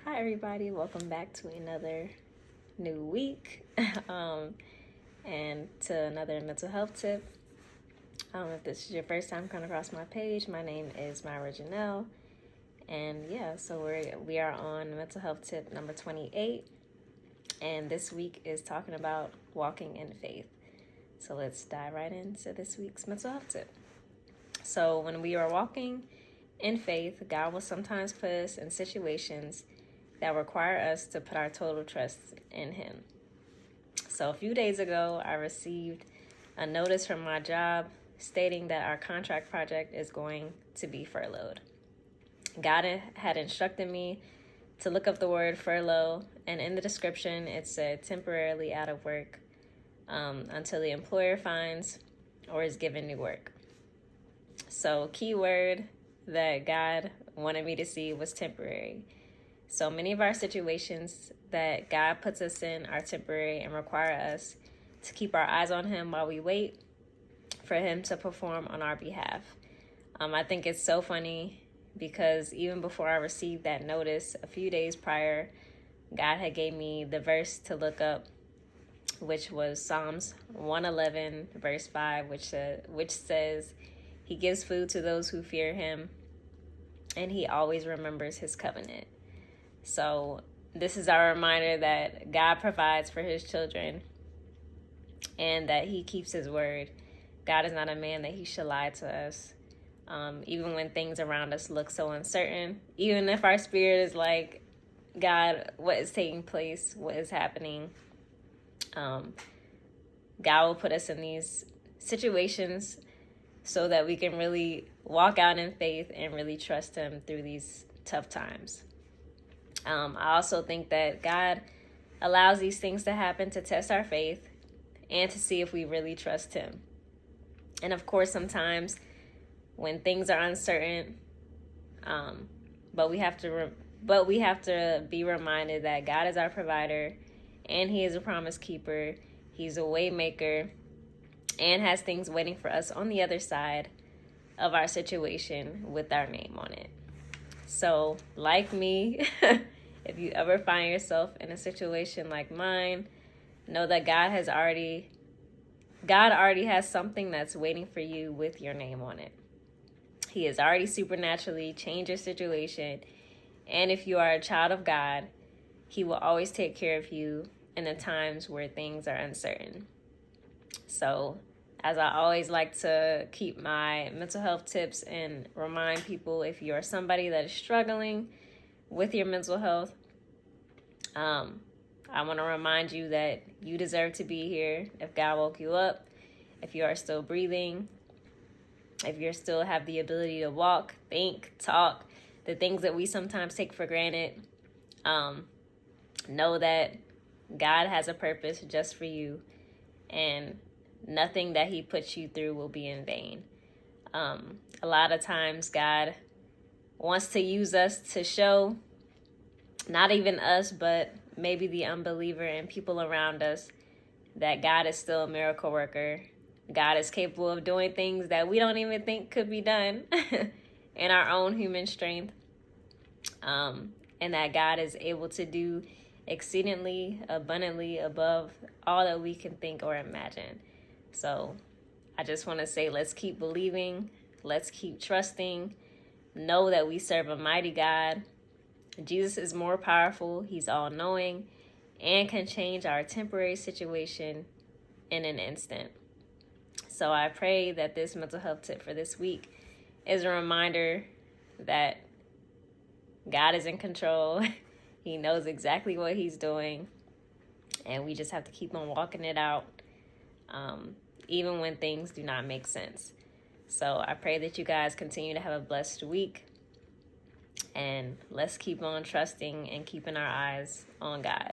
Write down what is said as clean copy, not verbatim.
Hi everybody, welcome back to another new week and to another mental health tip. If this is your first time coming across my page, my name is Myra Janelle, and so we are on mental health tip number 28, and this week is talking about walking in faith. So let's dive right into this week's mental health tip. So when we are walking in faith, God will sometimes put us in situations that require us to put our total trust in Him. So a few days ago, I received a notice from my job stating that our contract project is going to be furloughed. God had instructed me to look up the word furlough, and in the description, it said temporarily out of work until the employer finds or is given new work. So key word that God wanted me to see was temporary. So many of our situations that God puts us in are temporary and require us to keep our eyes on Him while we wait for Him to perform on our behalf. I think it's so funny because even before I received that notice, a few days prior, God had gave me the verse to look up, which was Psalms 111, verse 5, which says, He gives food to those who fear Him, and He always remembers His covenant. So this is our reminder that God provides for His children and that He keeps His word. God is not a man that He should lie to us. Even when things around us look so uncertain, even if our spirit is like, God, what is taking place? What is happening? God will put us in these situations so that we can really walk out in faith and really trust Him through these tough times. I also think that God allows these things to happen to test our faith and to see if we really trust Him. And of course, sometimes when things are uncertain, but we have to be reminded that God is our provider, and He is a promise keeper. He's a way maker, and has things waiting for us on the other side of our situation with our name on it. So, like me, if you ever find yourself in a situation like mine, know that God already has something that's waiting for you with your name on it. He has already supernaturally changed your situation, and if you are a child of God, He will always take care of you in the times where things are uncertain. So, as I always like to keep my mental health tips and remind people, if you are somebody that is struggling with your mental health, I want to remind you that you deserve to be here. If God woke you up, if you are still breathing, if you still have the ability to walk, think, talk, the things that we sometimes take for granted, know that God has a purpose just for you, and nothing that He puts you through will be in vain. A lot of times God wants to use us to show, not even us, but maybe the unbeliever and people around us, that God is still a miracle worker. God is capable of doing things that we don't even think could be done in our own human strength. And that God is able to do exceedingly abundantly above all that we can think or imagine. So I just want to say, let's keep believing, let's keep trusting, know that we serve a mighty God. Jesus is more powerful, He's all-knowing, and can change our temporary situation in an instant. So I pray that this mental health tip for this week is a reminder that God is in control. He knows exactly what He's doing, and we just have to keep on walking it out, even when things do not make sense. So I pray that you guys continue to have a blessed week, and let's keep on trusting and keeping our eyes on God.